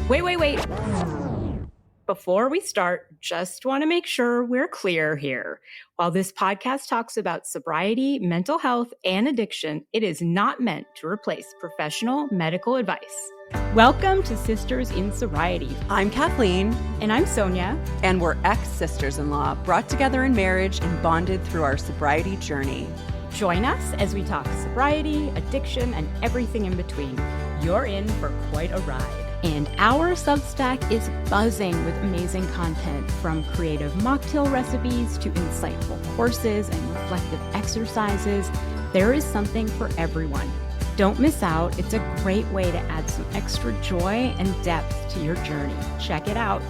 Wait. Before we start, just want to make sure we're clear here. While this podcast talks about sobriety, mental health, and addiction, it is not meant to replace professional medical advice. Welcome to Sisters in Sobriety. I'm Kathleen. And I'm Sonia. And we're ex-sisters-in-law, brought together in marriage and bonded through our sobriety journey. Join us as we talk sobriety, addiction, and everything in between. You're in for quite a ride. And our Substack is buzzing with amazing content, from creative mocktail recipes to insightful courses and reflective exercises. There is something for everyone. Don't miss out. It's a great way to add some extra joy and depth to your journey. Check it out.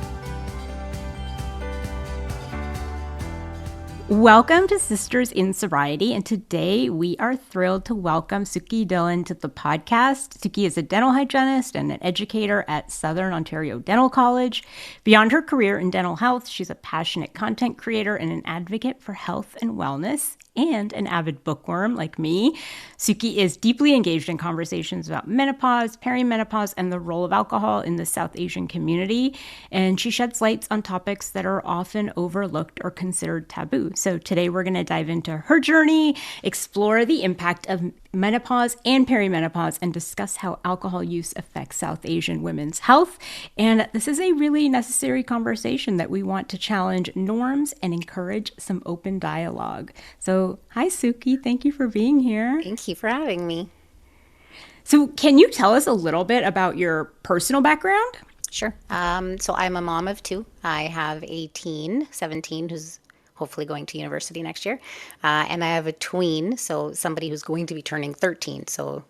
Welcome to Sisters in Sobriety, and today we are thrilled to welcome Sukhi Dhillon to the podcast. Sukhi is a dental hygienist and an educator at Southern Ontario Dental College. Beyond her career in dental health, she's a passionate content creator and an advocate for health and wellness, and an avid bookworm like me. Sukhi is deeply engaged in conversations about menopause, perimenopause, and the role of alcohol in the South Asian community, and she sheds lights on topics that are often overlooked or considered taboo. So today we're going to dive into her journey, explore the impact of menopause and perimenopause, and discuss how alcohol use affects South Asian women's health. And this is a really necessary conversation that we want to challenge norms and encourage some open dialogue. So hi, Sukhi. Thank you for being here. Thank you for having me. So can you tell us a little bit about your personal background? Sure. So I'm a mom of two. I have a teen, 17, who's hopefully going to university next year. And I have a tween, so somebody who's going to be turning 13. So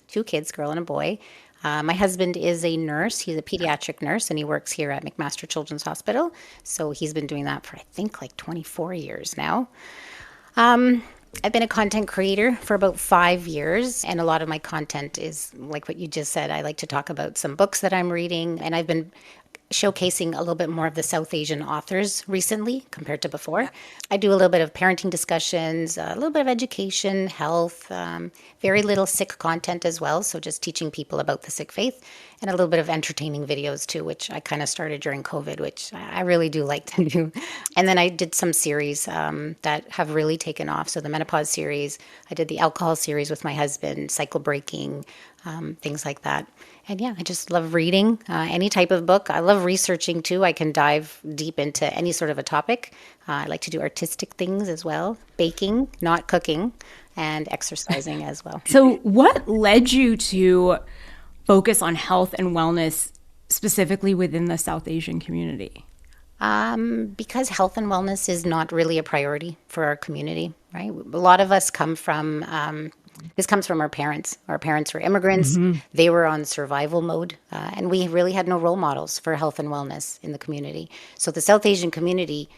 two kids, girl and a boy. My husband is a nurse. He's a pediatric nurse, and he works here at McMaster Children's Hospital. So he's been doing that for, I think, like 24 years now. I've been a content creator for about 5 years, and a lot of my content is like what you just said. I like to talk about some books that I'm reading, and I've been showcasing a little bit more of the South Asian authors recently compared to before. Yeah. I do a little bit of parenting discussions, a little bit of education, health, very little Sikh content as well. So just teaching people about the Sikh faith, and a little bit of entertaining videos too, which I kind of started during COVID, which I really do like to do. And then I did some series that have really taken off. So the menopause series, I did the alcohol series with my husband, cycle breaking, things like that. And yeah, I just love reading any type of book. I love researching too. I can dive deep into any sort of a topic. I like to do artistic things as well, baking, not cooking, and exercising as well. So what led you to focus on health and wellness specifically within the South Asian community? Because health and wellness is not really a priority for our community, right? A lot of us come from... This comes from our parents. Our parents were immigrants. Mm-hmm. They were on survival mode, and we really had no role models for health and wellness in the community. So the South Asian community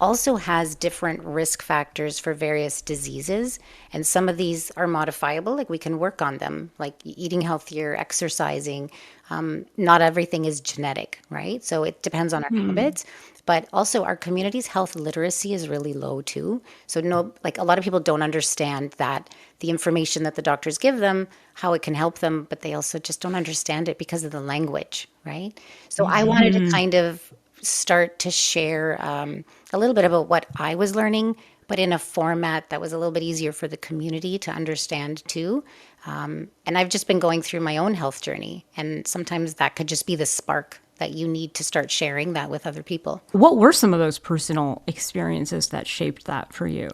also has different risk factors for various diseases, and some of these are modifiable, like we can work on them, like eating healthier, exercising. Not everything is genetic, right? So it depends on our habits. But also our community's health literacy is really low too. So a lot of people don't understand that the information that the doctors give them, how it can help them, but they also just don't understand it because of the language, right? So I wanted to kind of start to share a little bit about what I was learning, but in a format that was a little bit easier for the community to understand too. And I've just been going through my own health journey, and sometimes that could just be the spark that you need to start sharing that with other people. What were some of those personal experiences that shaped that for you?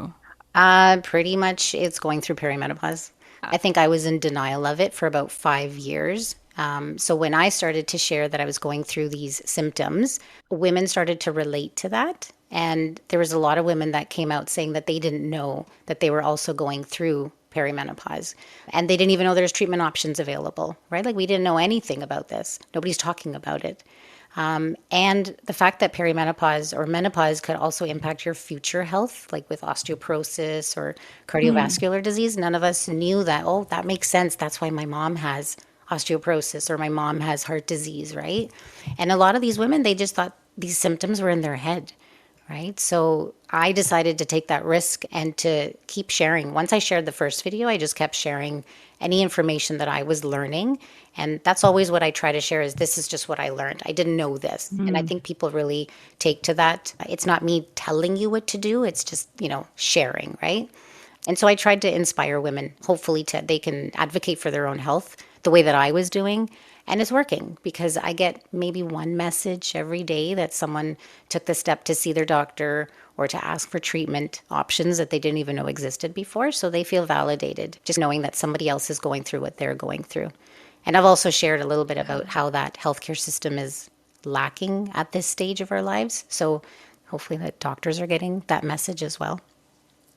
Pretty much it's going through perimenopause. I think I was in denial of it for about 5 years. So when I started to share that I was going through these symptoms, women started to relate to that. And there was a lot of women that came out saying that they didn't know that they were also going through perimenopause. And they didn't even know there's treatment options available, right? Like we didn't know anything about this. Nobody's talking about it. And the fact that perimenopause or menopause could also impact your future health, like with osteoporosis or cardiovascular disease. None of us knew that, oh, that makes sense. That's why my mom has osteoporosis or my mom has heart disease, right? And a lot of these women, they just thought these symptoms were in their head, right? So I decided to take that risk and to keep sharing. Once I shared the first video, I just kept sharing any information that I was learning. And that's always what I try to share is this is just what I learned. I didn't know this. And I think people really take to that. It's not me telling you what to do. It's just, sharing, right? And so I tried to inspire women, hopefully they can advocate for their own health the way that I was doing. And it's working because I get maybe one message every day that someone took the step to see their doctor or to ask for treatment options that they didn't even know existed before. So they feel validated just knowing that somebody else is going through what they're going through. And I've also shared a little bit about how that healthcare system is lacking at this stage of our lives. So hopefully that doctors are getting that message as well.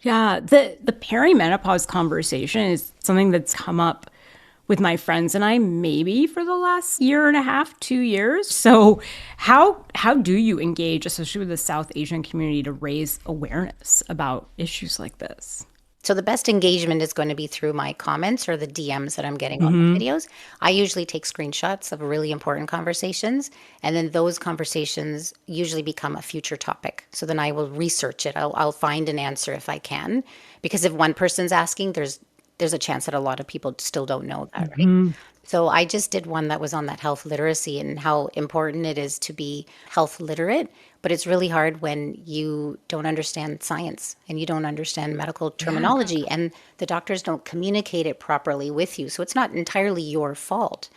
Yeah, the perimenopause conversation is something that's come up with my friends and I maybe for the last year and a half, 2 years. So how do you engage, especially with the South Asian community, to raise awareness about issues like this? So the best engagement is going to be through my comments or the DMs that I'm getting on the videos. I usually take screenshots of really important conversations, and then those conversations usually become a future topic. So then I will research it. I'll find an answer if I can, because if one person's asking, there's a chance that a lot of people still don't know that, right? So I just did one that was on that health literacy and how important it is to be health literate, but it's really hard when you don't understand science and you don't understand medical terminology and the doctors don't communicate it properly with you. So it's not entirely your fault,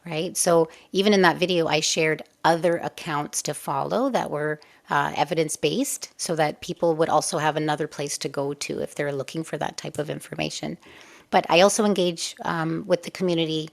right? So even in that video, I shared other accounts to follow that were evidence-based so that people would also have another place to go to if they're looking for that type of information. But I also engage with the community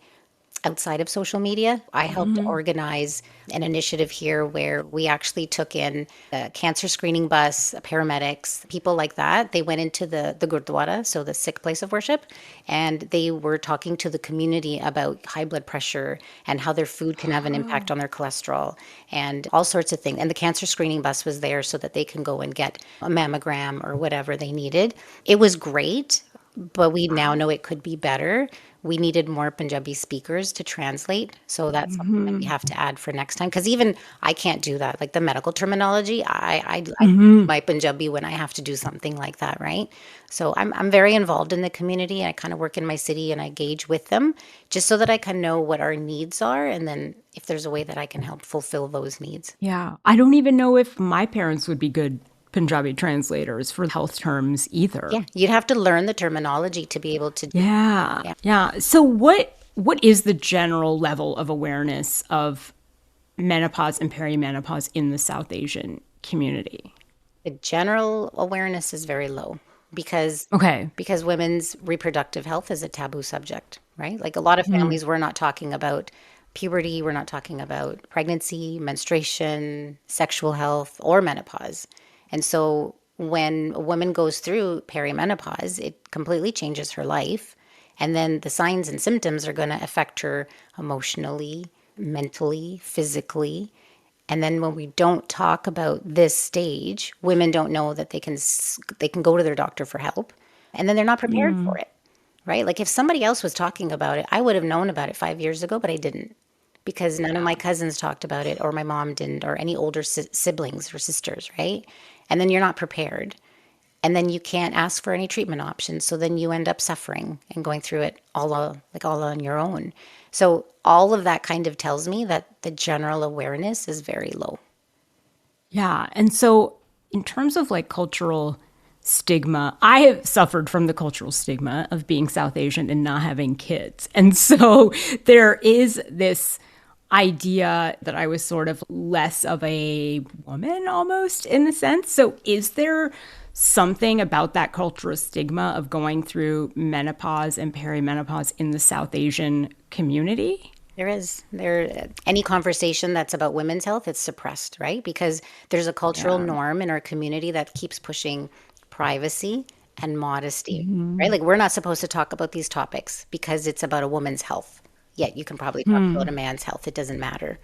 outside of social media. I helped organize an initiative here where we actually took in a cancer screening bus, paramedics, people like that. They went into the Gurdwara, so the Sikh place of worship, and they were talking to the community about high blood pressure and how their food can have an impact on their cholesterol and all sorts of things. And the cancer screening bus was there so that they can go and get a mammogram or whatever they needed. It was great, but we now know it could be better. We needed more Punjabi speakers to translate. So that's something that we have to add for next time. Because even I can't do that. Like the medical terminology, I my Punjabi when I have to do something like that, right? So I'm very involved in the community. I kind of work in my city and I engage with them just so that I can know what our needs are. And then if there's a way that I can help fulfill those needs. Yeah, I don't even know if my parents would be good Punjabi translators for health terms either. Yeah, you'd have to learn the terminology to be able to do. Yeah. So what is the general level of awareness of menopause and perimenopause in the South Asian community? The general awareness is very low because Okay. because women's reproductive health is a taboo subject, right? Like a lot of families, we're not talking about puberty, we're not talking about pregnancy, menstruation, sexual health, or menopause. And so when a woman goes through perimenopause, it completely changes her life. And then the signs and symptoms are going to affect her emotionally, mentally, physically. And then when we don't talk about this stage, women don't know that they can go to their doctor for help. And then they're not prepared for it, right? Like if somebody else was talking about it, I would have known about it 5 years ago, but I didn't because none of my cousins talked about it or my mom didn't or any older siblings or sisters, right? And then you're not prepared. And then you can't ask for any treatment options. So then you end up suffering and going through it all on your own. So all of that kind of tells me that the general awareness is very low. Yeah. And so in terms of like cultural stigma, I have suffered from the cultural stigma of being South Asian and not having kids. And so there is this idea that I was sort of less of a woman almost in a sense. So is there something about that cultural stigma of going through menopause and perimenopause in the South Asian community? There is. Any conversation that's about women's health, it's suppressed, right? Because there's a cultural norm in our community that keeps pushing privacy and modesty, right? Like we're not supposed to talk about these topics because it's about a woman's health. Yet you can probably talk about a man's health. It doesn't matter,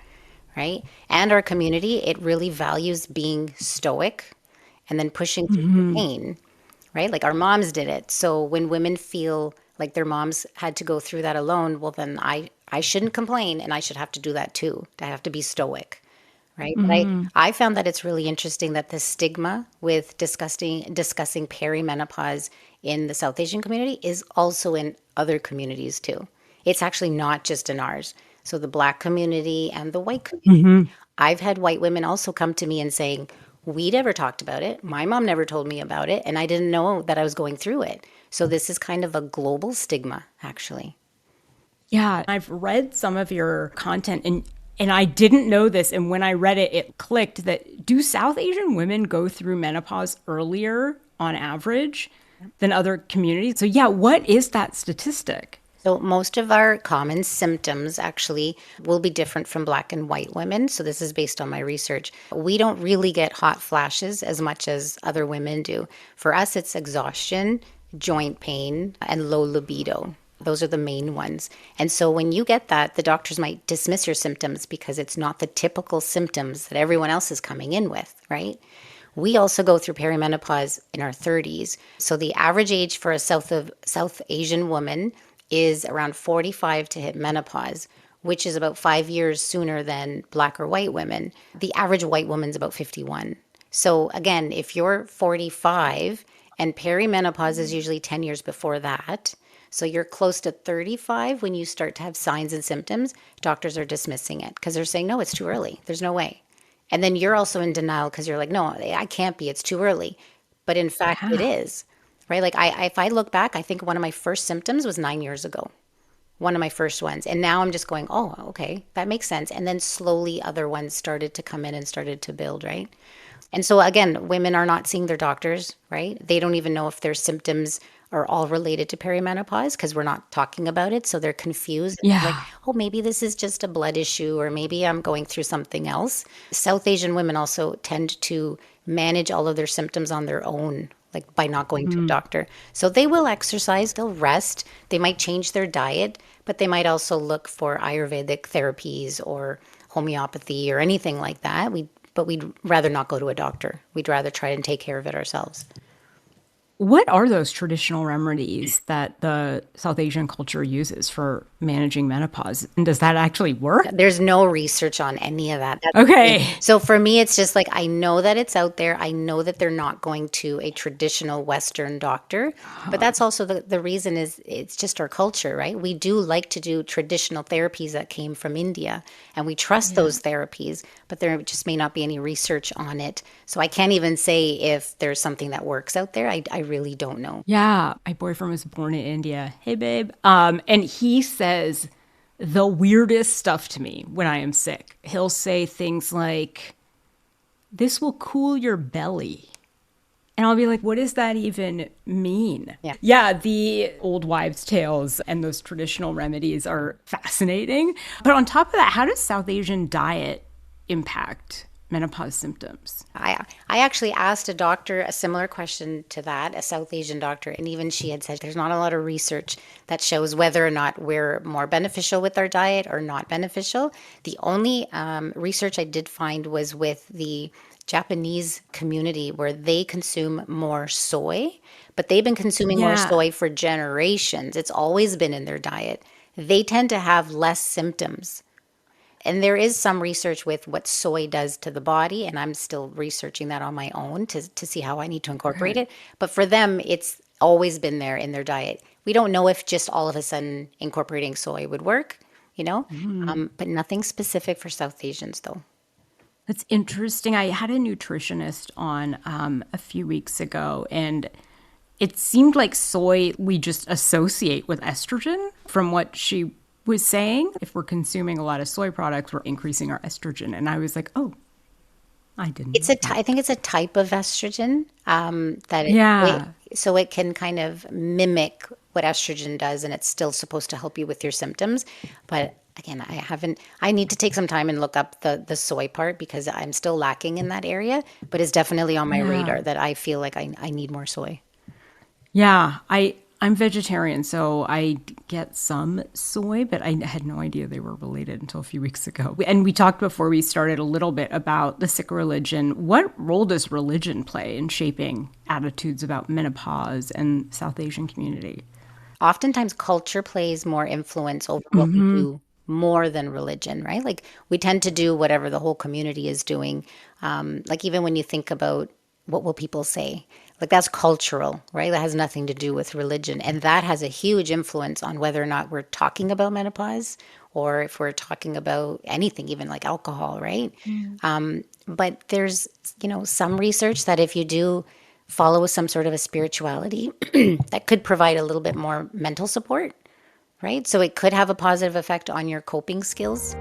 right? And our community, it really values being stoic and then pushing through the pain, right? Like our moms did it. So when women feel like their moms had to go through that alone, well, then I shouldn't complain and I should have to do that too. I have to be stoic, right? But I found that it's really interesting that the stigma with discussing perimenopause in the South Asian community is also in other communities too. It's actually not just in ours. So the Black community and the white community. I've had white women also come to me and saying, we never talked about it. My mom never told me about it, and I didn't know that I was going through it. So this is kind of a global stigma, actually. Yeah, I've read some of your content and I didn't know this, and when I read it it clicked that do South Asian women go through menopause earlier on average than other communities? So yeah, what is that statistic? So most of our common symptoms actually will be different from Black and white women. So this is based on my research. We don't really get hot flashes as much as other women do. For us, it's exhaustion, joint pain, and low libido. Those are the main ones. And so when you get that, the doctors might dismiss your symptoms because it's not the typical symptoms that everyone else is coming in with, right? We also go through perimenopause in our 30s. So the average age for a South Asian woman is around 45 to hit menopause, which is about 5 years sooner than Black or white women. The average white woman's about 51. So again, if you're 45 and perimenopause is usually 10 years before that, so you're close to 35 when you start to have signs and symptoms, doctors are dismissing it because they're saying, no, it's too early. There's no way. And then you're also in denial because you're like, no, I can't be. It's too early. But in fact, it Yeah. is, right? Like if I look back, I think one of my first symptoms was 9 years ago, one of my first ones. And now I'm just going, oh, okay, that makes sense. And then slowly other ones started to come in and started to build, right? And so again, women are not seeing their doctors, right? They don't even know if their symptoms are all related to perimenopause because we're not talking about it. So they're confused. Like, Yeah. oh, maybe this is just a blood issue, or maybe I'm going through something else. South Asian women also tend to manage all of their symptoms on their own, like by not going to a doctor. So they will exercise, they'll rest, they might change their diet, but they might also look for Ayurvedic therapies or homeopathy or anything like that. But we'd rather not go to a doctor. We'd rather try and take care of it ourselves. What are those traditional remedies that the South Asian culture uses for managing menopause? And does that actually work? There's no research on any of that. That's the thing. Okay. So for me, it's just like I know that it's out there. I know that they're not going to a traditional Western doctor, but that's also the reason is it's just our culture, right? We do like to do traditional therapies that came from India, and we trust those therapies, but there just may not be any research on it. So I can't even say if there's something that works out there. I really don't know. Yeah, my boyfriend was born in India. Hey, babe. And he says the weirdest stuff to me when I am sick. He'll say things like, "This will cool your belly." And I'll be like, what does that even mean? Yeah. Yeah, the old wives' tales and those traditional remedies are fascinating. But on top of that, how does South Asian diet impact menopause symptoms? I actually asked a doctor a similar question to that, a South Asian doctor, and even she had said there's not a lot of research that shows whether or not we're more beneficial with our diet or not beneficial. The only research I did find was with the Japanese community where they consume more soy, but they've been consuming more Yeah. soy for generations. It's always been in their diet. They tend to have less symptoms. And there is some research with what soy does to the body, and I'm still researching that on my own to see how I need to incorporate Okay. it. But for them, it's always been there in their diet. We don't know if just all of a sudden incorporating soy would work, you know, but nothing specific for South Asians, though. That's interesting. I had a nutritionist on a few weeks ago, and it seemed like soy we just associate with estrogen from what she was saying. If we're consuming a lot of soy products, we're increasing our estrogen. And I was like, oh, I didn't It's know I that. think it's a type of estrogen that Yeah. so it can kind of mimic what estrogen does, and it's still supposed to help you with your symptoms. But again, I need to take some time and look up the soy part because I'm still lacking in that area, but it's definitely on my Yeah. radar that I feel like I need more soy. Yeah. I'm vegetarian, so I get some soy, but I had no idea they were related until a few weeks ago. And we talked before we started a little bit about the Sikh religion. What role does religion play in shaping attitudes about menopause and South Asian community? Oftentimes culture plays more influence over what we do. more than religion, right? Like we tend to do whatever the whole community is doing. Like even when you think about what will people say, like that's cultural, right? That has nothing to do with religion. And that has a huge influence on whether or not we're talking about menopause or if we're talking about anything, even like alcohol, right? But there's, some research that if you do follow some sort of a spirituality, that could provide a little bit more mental support, right? So it could have a positive effect on your coping skills.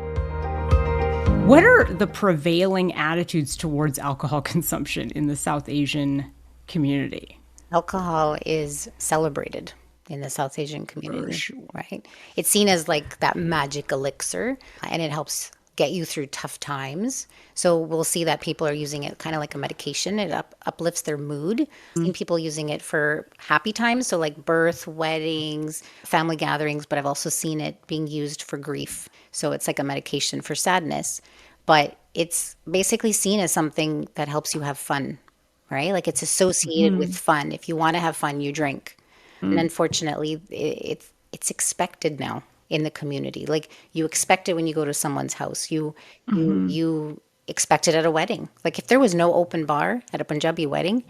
What are the prevailing attitudes towards alcohol consumption in the South Asian community? Alcohol is celebrated in the South Asian For community, sure. right? It's seen as like that magic elixir and it helps get you through tough times. So we'll see that people are using it kind of like a medication. It uplifts their mood. I've seen people using it for happy times, so like birth, weddings, family gatherings, but I've also seen it being used for grief. So it's like a medication for sadness, but it's basically seen as something that helps you have fun, right? Like it's associated with fun. If you want to have fun, you drink. And unfortunately, it's expected now in the community. Like you expect it when you go to someone's house. You expect it at a wedding. Like if there was no open bar at a Punjabi wedding,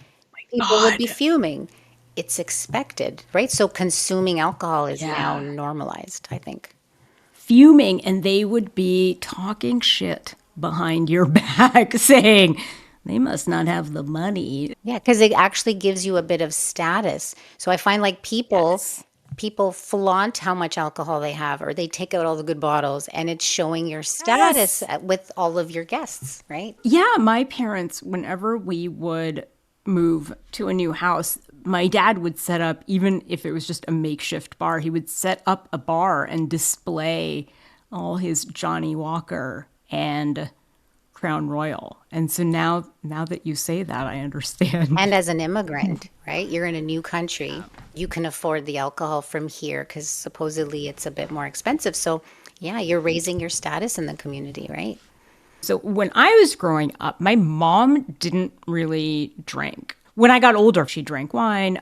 people would be God. fuming. It's expected, right? So consuming alcohol is now Yeah. normalized, I think. Fuming, and they would be talking shit behind your back saying, they must not have the money. Yeah, because it actually gives you a bit of status. So I find like Yes. people flaunt how much alcohol they have, or they take out all the good bottles, and it's showing your status Yes. with all of your guests, right? Yeah, my parents, whenever we would move to a new house, my dad would set up, even if it was just a makeshift bar, he would set up a bar and display all his Johnny Walker and Crown Royal. And so now that you say that, I understand. And as an immigrant, right? You're in a new country. You can afford the alcohol from here because supposedly it's a bit more expensive. So, yeah, you're raising your status in the community, right? So when I was growing up, my mom didn't really drink. When I got older, she drank wine.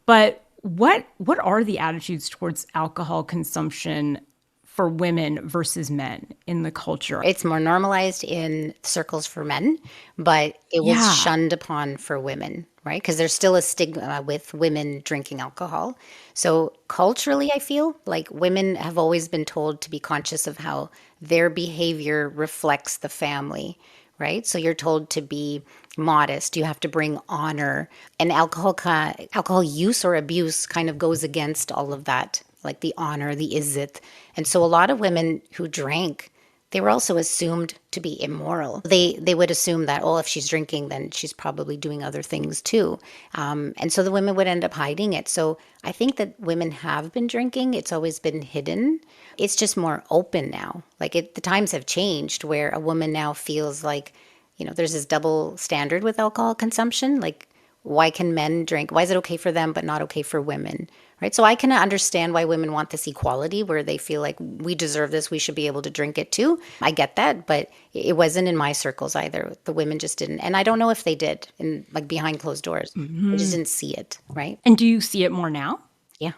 But what are the attitudes towards alcohol consumption for women versus men in the culture? It's more normalized in circles for men, but it was Yeah. shunned upon for women, right? Because there's still a stigma with women drinking alcohol. So culturally, I feel like women have always been told to be conscious of how their behavior reflects the family, right? So you're told to be modest, you have to bring honor, and alcohol use or abuse kind of goes against all of that, like the honor, the izzat. And so a lot of women who drank, they were also assumed to be immoral. They would assume that, oh, if she's drinking, then she's probably doing other things too. And so the women would end up hiding it. So I think that women have been drinking. It's always been hidden. It's just more open now. Like the times have changed where a woman now feels like, there's this double standard with alcohol consumption. Like, why can men drink? Why is it okay for them but not okay for women? Right? So I can understand why women want this equality where they feel like we deserve this, we should be able to drink it too. I get that, but it wasn't in my circles either. The women just didn't. And I don't know if they did in like behind closed doors. I just didn't see it, right? And do you see it more now? Yeah.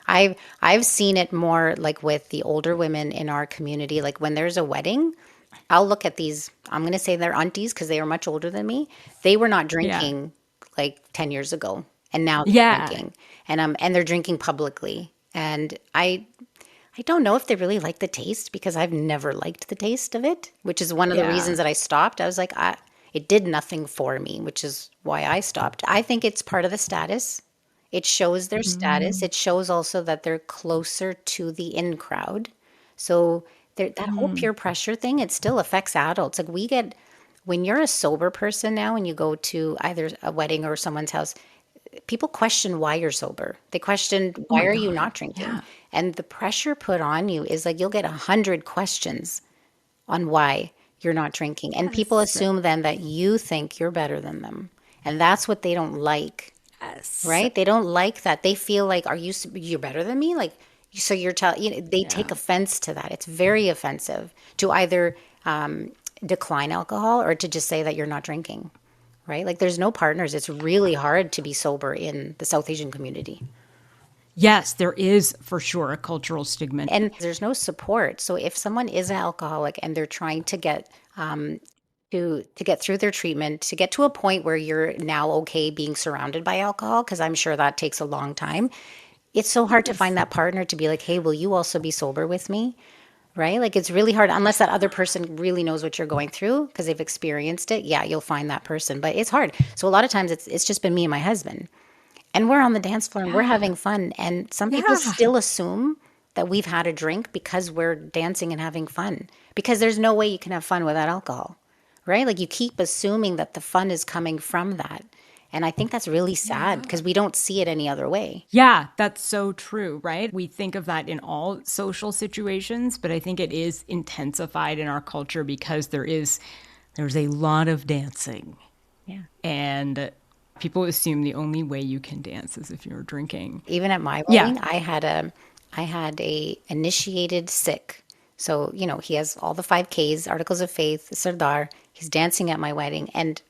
I've seen it more like with the older women in our community. Like when there's a wedding, I'll look at these, I'm going to say they're aunties because they are much older than me. They were not Yeah. drinking like 10 years ago and now they're Yeah. drinking and they're drinking publicly. And I don't know if they really like the taste because I've never liked the taste of it, which is one of the Yeah. reasons that I stopped. I was like, it did nothing for me, which is why I stopped. I think it's part of the status. It shows their status. It shows also that they're closer to the in crowd. So that whole peer pressure thing, it still affects adults. Like when you're a sober person now and you go to either a wedding or someone's house, people question why you're sober. They question Oh why my are you God. not drinking? Yeah. And the pressure put on you is like you'll get 100 questions on why you're not drinking. And people Yes. assume then that you think you're better than them. And that's what they don't like, Yes. right? They don't like that. They feel like, you're better than me? Like, so you're telling, they take Yeah. offense to that. It's very offensive to either decline alcohol or to just say that you're not drinking, right? Like there's no partners. It's really hard to be sober in the South Asian community. Yes, there is for sure a cultural stigma. And there's no support. So if someone is an alcoholic and they're trying to get to get through their treatment, to get to a point where you're now okay being surrounded by alcohol, because I'm sure that takes a long time. It's so hard to find that partner to be like, hey, will you also be sober with me? Right? Like it's really hard unless that other person really knows what you're going through because they've experienced it. Yeah, you'll find that person, but it's hard. So a lot of times it's just been me and my husband. And we're on the dance floor and we're Yeah. having fun. And some people Yeah. still assume that we've had a drink because we're dancing and having fun. Because there's no way you can have fun without alcohol, right? Like you keep assuming that the fun is coming from that. And I think that's really sad Yeah. because we don't see it any other way. Yeah, that's so true, right? We think of that in all social situations, but I think it is intensified in our culture because there's a lot of dancing. Yeah. And people assume the only way you can dance is if you're drinking. Even at my Yeah. wedding, I had a initiated Sikh. So, he has all the 5 Ks, Articles of Faith, Sardar. He's dancing at my wedding. And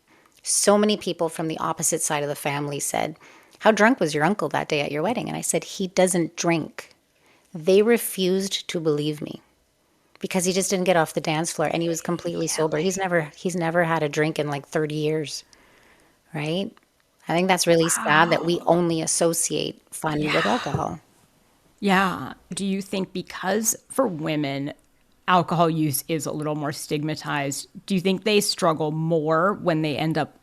so many people from the opposite side of the family said, how drunk was your uncle that day at your wedding? And I said, he doesn't drink. They refused to believe me because he just didn't get off the dance floor and he was completely sober. He's never had a drink in like 30 years, right? I think that's really sad that we only associate fun with alcohol. Yeah. Do you think because for women, alcohol use is a little more stigmatized, do you think they struggle more when they end up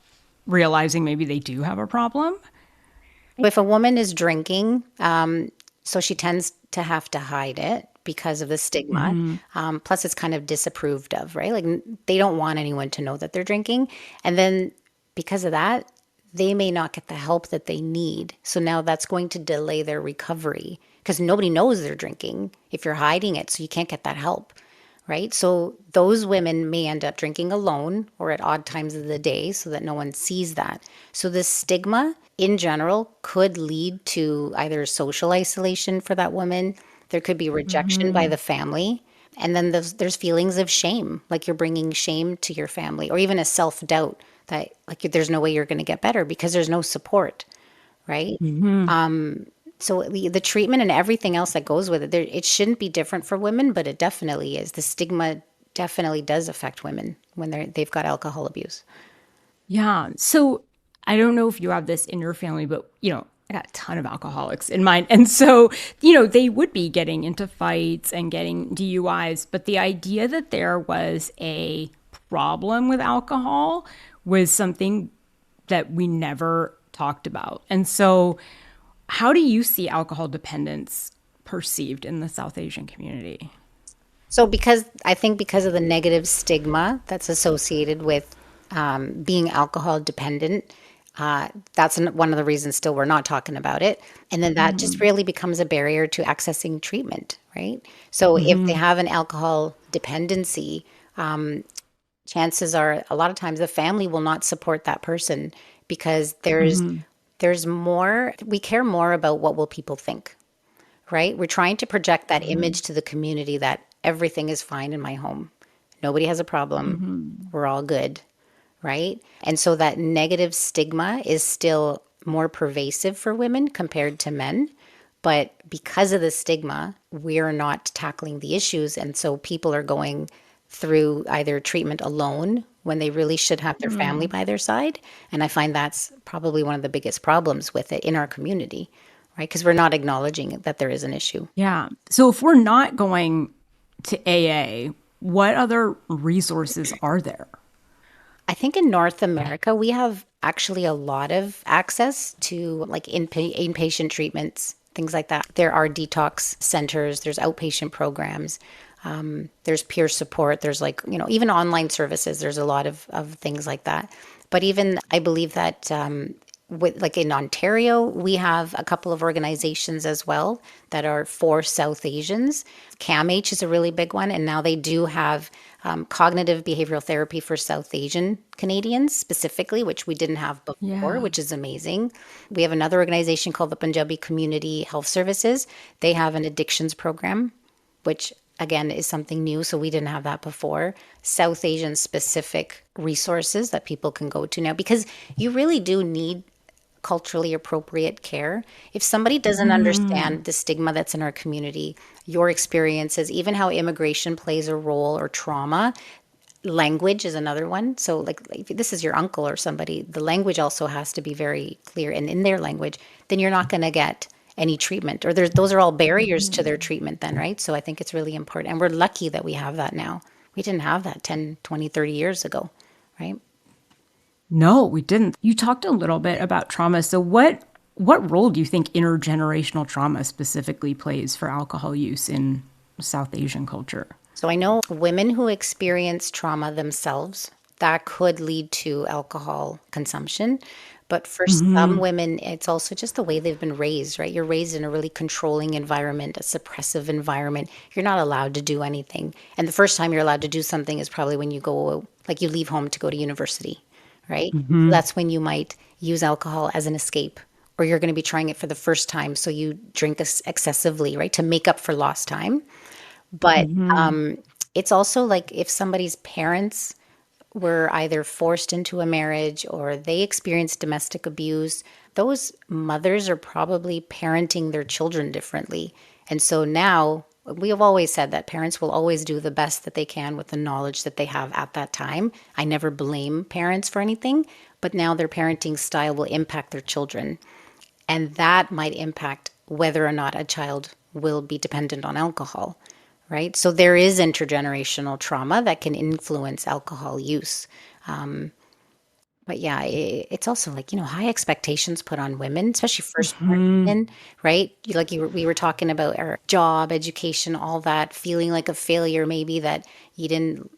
realizing maybe they do have a problem? If a woman is drinking, so she tends to have to hide it because of the stigma. Plus, it's kind of disapproved of, right? Like they don't want anyone to know that they're drinking. And then because of that, they may not get the help that they need. So now that's going to delay their recovery because nobody knows they're drinking if you're hiding it. So you can't get that help, right? So those women may end up drinking alone or at odd times of the day so that no one sees that. So the stigma in general could lead to either social isolation for that woman. There could be rejection by the family. And then there's feelings of shame, like you're bringing shame to your family, or even a self-doubt that like there's no way you're going to get better because there's no support, right? So the treatment and everything else that goes with it, it shouldn't be different for women, but it definitely is. The stigma definitely does affect women when they've got alcohol abuse. Yeah. So I don't know if you have this in your family, but I got a ton of alcoholics in mine. And so, they would be getting into fights and getting DUIs, but the idea that there was a problem with alcohol was something that we never talked about. And so, how do you see alcohol dependence perceived in the South Asian community? So I think because of the negative stigma that's associated with being alcohol dependent, that's one of the reasons still we're not talking about it. And then that just really becomes a barrier to accessing treatment, right? So if they have an alcohol dependency, chances are a lot of times the family will not support that person because there's more, we care more about what will people think, right? We're trying to project that image to the community that everything is fine in my home. Nobody has a problem. We're all good, right? And so that negative stigma is still more pervasive for women compared to men. But because of the stigma, we're not tackling the issues. And so people are going through either treatment alone when they really should have their family by their side. And I find that's probably one of the biggest problems with it in our community, right? Because we're not acknowledging that there is an issue. Yeah. So if we're not going to AA, what other resources are there? I think in North America, we have actually a lot of access to like inpatient treatments, things like that. There are detox centers, there's outpatient programs, there's peer support, there's even online services. There's a lot of things like that. But even I believe that in Ontario, we have a couple of organizations as well that are for South Asians. CAMH is a really big one, and now they do have cognitive behavioral therapy for South Asian Canadians specifically, which we didn't have before, which is amazing. We have another organization called the Punjabi Community Health Services. They have an addictions program, which again is something new, so we didn't have that before. South Asian specific resources that people can go to now, because you really do need culturally appropriate care. If somebody doesn't understand the stigma that's in our community, your experiences, even how immigration plays a role or trauma, language is another one. So, like, if this is your uncle or somebody, the language also has to be very clear and in their language, then you're not going to get any treatment, or those are all barriers to their treatment then, right? So I think it's really important. And we're lucky that we have that now. We didn't have that 10, 20, 30 years ago, right? No, we didn't. You talked a little bit about trauma. So what role do you think intergenerational trauma specifically plays for alcohol use in South Asian culture? So I know women who experience trauma themselves, that could lead to alcohol consumption. But for some women, it's also just the way they've been raised, right? You're raised in a really controlling environment, a suppressive environment. You're not allowed to do anything. And the first time you're allowed to do something is probably when you go, like you leave home to go to university, right? So that's when you might use alcohol as an escape, or you're going to be trying it for the first time. So you drink excessively, right? To make up for lost time. But it's also like if somebody's parents were either forced into a marriage or they experienced domestic abuse, those mothers are probably parenting their children differently. And so now we have always said that parents will always do the best that they can with the knowledge that they have at that time. I never blame parents for anything, but now their parenting style will impact their children. And that might impact whether or not a child will be dependent on alcohol, right? So there is intergenerational trauma that can influence alcohol use. But yeah, it's also like, high expectations put on women, especially first-born women, right? We were talking about our job, education, all that, feeling like a failure, maybe that you didn't,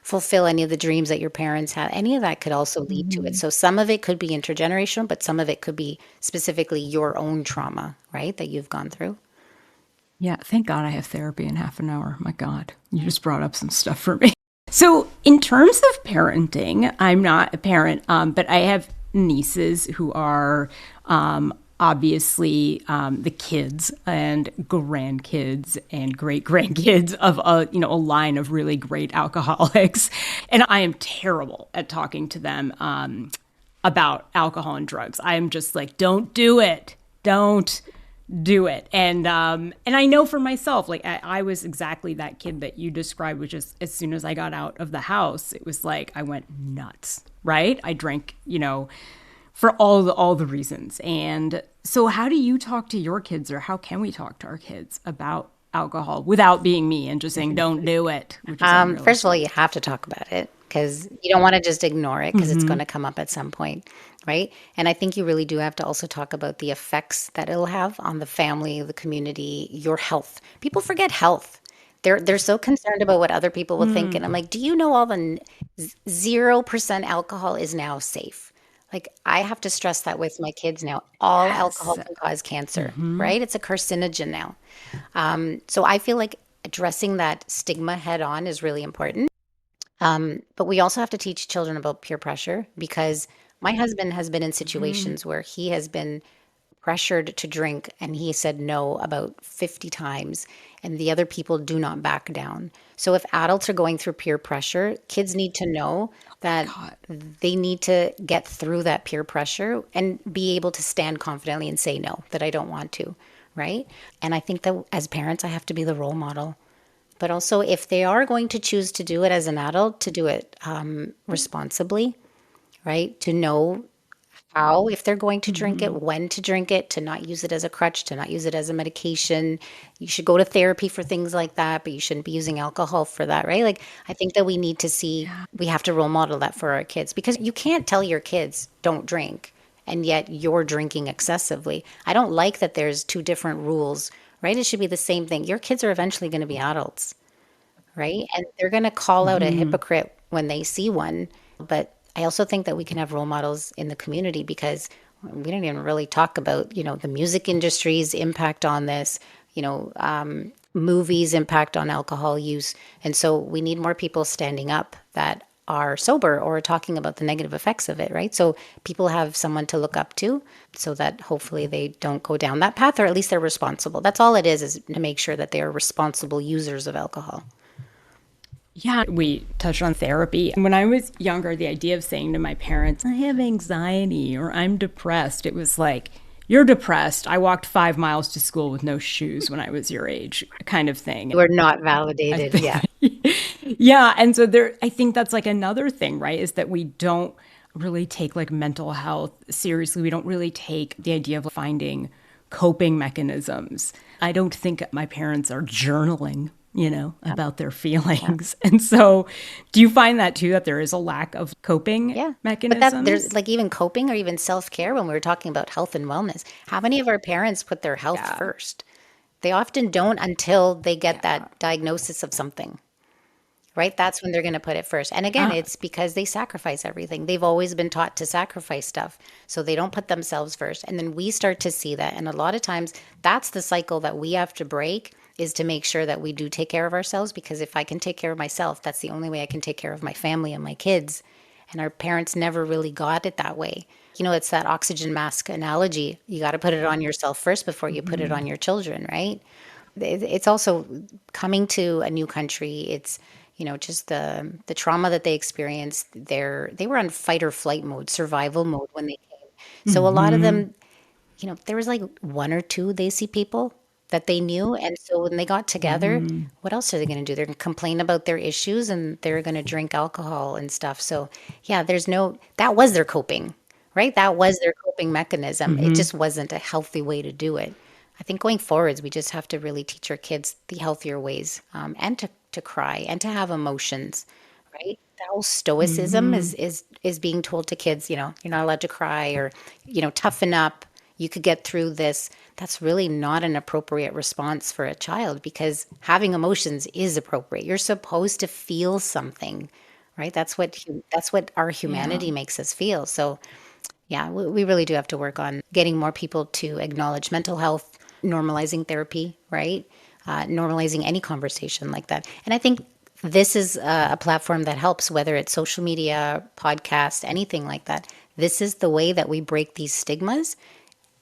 fulfill any of the dreams that your parents had. Any of that could also lead to it. So some of it could be intergenerational, but some of it could be specifically your own trauma, right, that you've gone through. Yeah, thank God I have therapy in half an hour. My God, you just brought up some stuff for me. So, in terms of parenting, I'm not a parent, but I have nieces who are obviously the kids and grandkids and great grandkids of a line of really great alcoholics, and I am terrible at talking to them about alcohol and drugs. I am just like, don't do it, don't do it. And I know for myself, like I was exactly that kid that you described, which is as soon as I got out of the house, it was like I went nuts, right? I drank, for all the reasons. And so how do you talk to your kids, or how can we talk to our kids about alcohol without being me and just saying don't do it? Which is First of all, you have to talk about it because you don't want to just ignore it because it's going to come up at some point, right? And I think you really do have to also talk about the effects that it'll have on the family, the community, your health. People forget health. They're so concerned about what other people will think. And I'm like, do you know all the 0% alcohol is now safe? Like, I have to stress that with my kids now. All alcohol can cause cancer, right? It's a carcinogen now. So I feel like addressing that stigma head on is really important. But we also have to teach children about peer pressure because my husband has been in situations where he has been pressured to drink and he said no about 50 times and the other people do not back down. So if adults are going through peer pressure, kids need to know that they need to get through that peer pressure and be able to stand confidently and say no, that I don't want to, right? And I think that as parents, I have to be the role model. But also, if they are going to choose to do it as an adult, to do it responsibly, right? To know how, if they're going to drink it, when to drink it, to not use it as a crutch, to not use it as a medication. You should go to therapy for things like that, but you shouldn't be using alcohol for that, right? Like, I think that we need to see, we have to role model that for our kids because you can't tell your kids, don't drink, and yet you're drinking excessively. I don't like that there's two different rules, right? It should be the same thing. Your kids are eventually going to be adults, right? And they're going to call out a hypocrite when they see one. But I also think that we can have role models in the community because we don't even really talk about, the music industry's impact on this, movies' impact on alcohol use. And so we need more people standing up that are sober or talking about the negative effects of it, right? So people have someone to look up to so that hopefully they don't go down that path, or at least they're responsible. That's all it is to make sure that they are responsible users of alcohol. Yeah, we touched on therapy. When I was younger, the idea of saying to my parents, I have anxiety or I'm depressed, it was like, you're depressed. I walked 5 miles to school with no shoes when I was your age, kind of thing. We're not validated. Yeah. Yeah. And so there, I think that's like another thing, right? Is that we don't really take like mental health seriously. We don't really take the idea of finding coping mechanisms. I don't think my parents are journaling, about their feelings. And so do you find that too, that there is a lack of coping Yeah. But that there's mechanisms? like even coping or even self-care when we were talking about health and wellness. How many of our parents put their health Yeah. first? They often don't until they get Yeah. that diagnosis of something, right? That's when they're going to put it first. And again, Yeah. it's because they sacrifice everything. They've always been taught to sacrifice stuff. So they don't put themselves first. And then we start to see that. And a lot of times that's the cycle that we have to break is to make sure that we do take care of ourselves. Because if I can take care of myself, that's the only way I can take care of my family and my kids. And our parents never really got it that way. It's that oxygen mask analogy. You got to put it on yourself first before you put it on your children, right? It's also coming to a new country. It's just the trauma that they experienced. They were on fight or flight mode, survival mode when they came. So a lot of them, there was like one or two they see people that they knew, and so when they got together, what else are they going to do? They're going to complain about their issues and they're going to drink alcohol and stuff. So yeah, that was their coping, right? That was their coping mechanism. It just wasn't a healthy way to do it. I think going forwards, we just have to really teach our kids the healthier ways, and to cry and to have emotions, right? That whole stoicism is being told to kids, you're not allowed to cry or, toughen up. You could get through this. That's really not an appropriate response for a child because having emotions is appropriate. You're supposed to feel something, right? That's what our Yeah. humanity makes us feel. So yeah, we really do have to work on getting more people to acknowledge mental health, normalizing therapy, right? Normalizing any conversation like that. And I think this is a platform that helps, whether it's social media, podcast, anything like that. This is the way that we break these stigmas.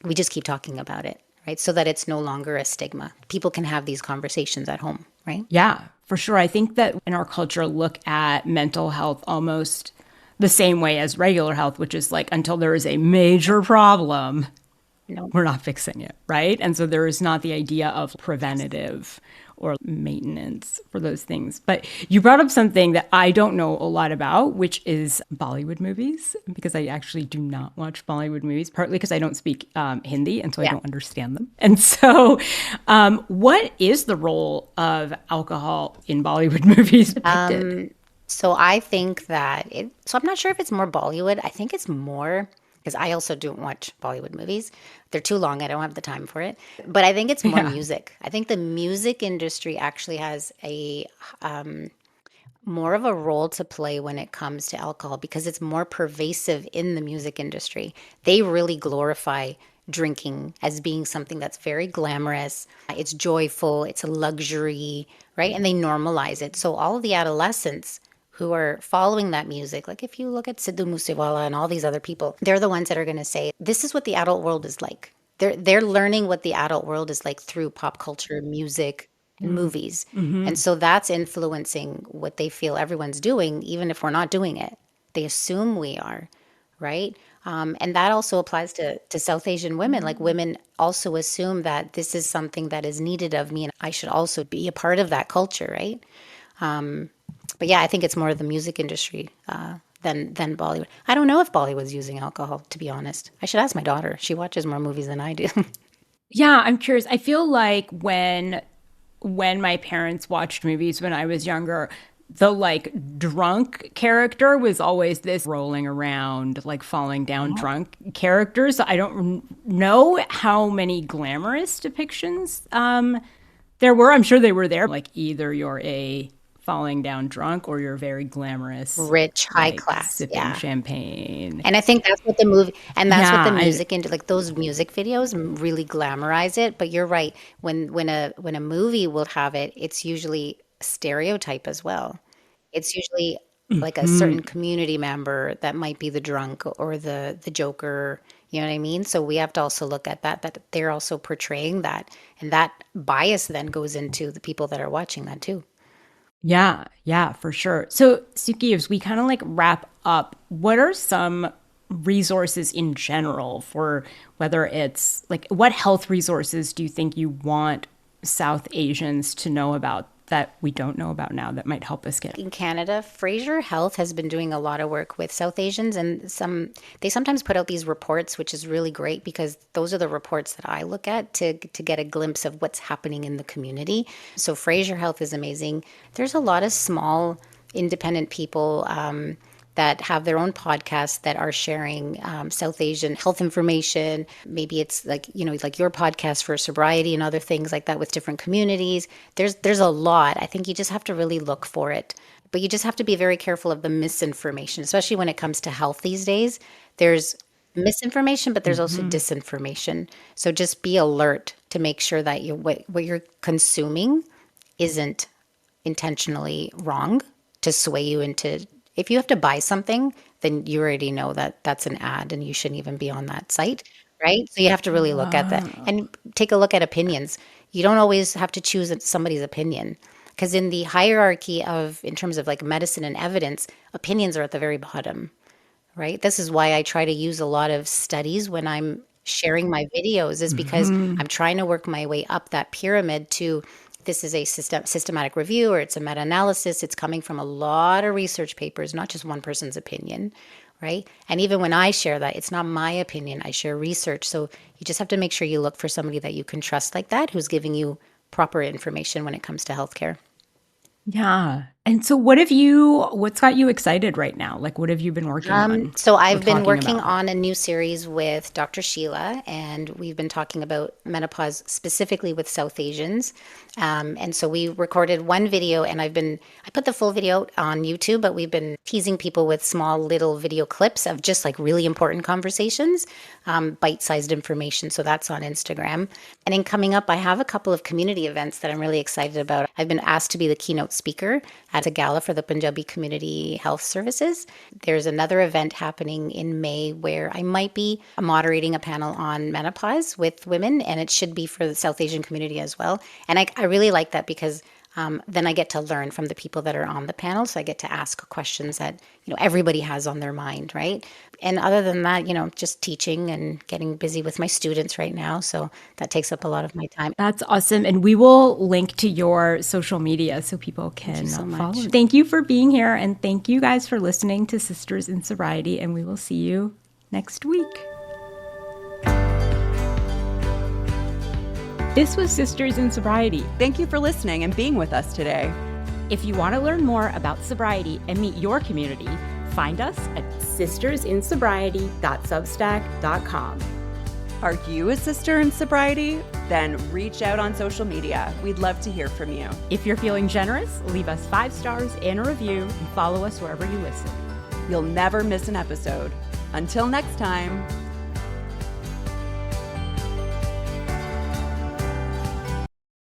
We just keep talking about it, right? So that it's no longer a stigma. People can have these conversations at home, right? Yeah, for sure. I think that in our culture, look at mental health almost the same way as regular health, which is like until there is a major problem, No. we're not fixing it, right? And so there is not the idea of Yes. preventative or maintenance for those things. But you brought up something that I don't know a lot about, which is Bollywood movies, because I actually do not watch Bollywood movies, partly because I don't speak Hindi, and so I Yeah. don't understand them. And so, what is the role of alcohol in Bollywood movies depicted? So I think so I'm not sure if it's more Bollywood. I think it's more because I also don't watch Bollywood movies. They're too long. I don't have the time for it. But I think it's more Yeah. music. I think the music industry actually has more of a role to play when it comes to alcohol because it's more pervasive in the music industry. They really glorify drinking as being something that's very glamorous. It's joyful, it's a luxury, right? And they normalize it. So all of the adolescents who are following that music, like if you look at Sidhu Moosewala and all these other people, they're the ones that are going to say, this is what the adult world is like. They're learning what the adult world is like through pop culture, music, and movies. And so that's influencing what they feel everyone's doing, even if we're not doing it. They assume we are, right? And that also applies to South Asian women. Like women also assume that this is something that is needed of me and I should also be a part of that culture, right? But yeah, I think it's more the music industry than Bollywood. I don't know if Bollywood's using alcohol, to be honest. I should ask my daughter. She watches more movies than I do. Yeah, I'm curious. I feel like when my parents watched movies when I was younger, the like drunk character was always this rolling around, like falling down drunk character. So I don't know how many glamorous depictions there were. I'm sure they were there. Like either you're a falling down drunk or you're very glamorous, Rich, high like class, sipping yeah. champagne. And I think that's what the Yeah, I, music into like those music videos really glamorize it. But you're right. When a movie will have it, it's usually a stereotype as well. It's usually like a certain community member that might be the drunk or the joker. You know what I mean? So we have to also look at that they're also portraying that, and that bias then goes into the people that are watching that too. Yeah, for sure. So, Suki, as we kind of like wrap up, what are some resources in general for whether it's like what health resources do you think you want South Asians to know about that we don't know about now that might help us get? In Canada, Fraser Health has been doing a lot of work with South Asians, and they sometimes put out these reports, which is really great because those are the reports that I look at to get a glimpse of what's happening in the community. So Fraser Health is amazing. There's a lot of small independent people that have their own podcasts that are sharing South Asian health information. Maybe it's like, like your podcast for sobriety and other things like that with different communities. There's a lot. I think you just have to really look for it. But you just have to be very careful of the misinformation, especially when it comes to health these days. There's misinformation, but there's also disinformation. So just be alert to make sure that what you're consuming isn't intentionally wrong to sway you into. If you have to buy something, then you already know that that's an ad and you shouldn't even be on that site, right? So you have to really look at that and take a look at opinions. You don't always have to choose somebody's opinion because in the hierarchy in terms of like medicine and evidence, opinions are at the very bottom, right? This is why I try to use a lot of studies when I'm sharing my videos is because I'm trying to work my way up that pyramid to this is a systematic review or it's a meta-analysis. It's coming from a lot of research papers, not just one person's opinion, right? And even when I share that, it's not my opinion. I share research. So you just have to make sure you look for somebody that you can trust like that, who's giving you proper information when it comes to healthcare. Yeah. And so what's got you excited right now? Like what have you been working on So or I've been talking working about? on a new series with Dr. Sheila, and we've been talking about menopause specifically with South Asians. And so we recorded one video, and I put the full video on YouTube, but we've been teasing people with small little video clips of just like really important conversations, bite-sized information. So that's on Instagram. And in coming up, I have a couple of community events that I'm really excited about. I've been asked to be the keynote speaker at a gala for the Punjabi Community Health Services. There's another event happening in May where I might be moderating a panel on menopause with women, and it should be for the South Asian community as well. And I really like that because then I get to learn from the people that are on the panel. So I get to ask questions that, everybody has on their mind, right? And other than that, just teaching and getting busy with my students right now. So that takes up a lot of my time. That's awesome. And we will link to your social media so people can so follow. much. Thank you for being here. And thank you guys for listening to Sisters in Sobriety. And we will see you next week. This was Sisters in Sobriety. Thank you for listening and being with us today. If you want to learn more about sobriety and meet your community, find us at sistersinsobriety.substack.com. Are you a sister in sobriety? Then reach out on social media. We'd love to hear from you. If you're feeling generous, leave us 5 stars and a review and follow us wherever you listen. You'll never miss an episode. Until next time.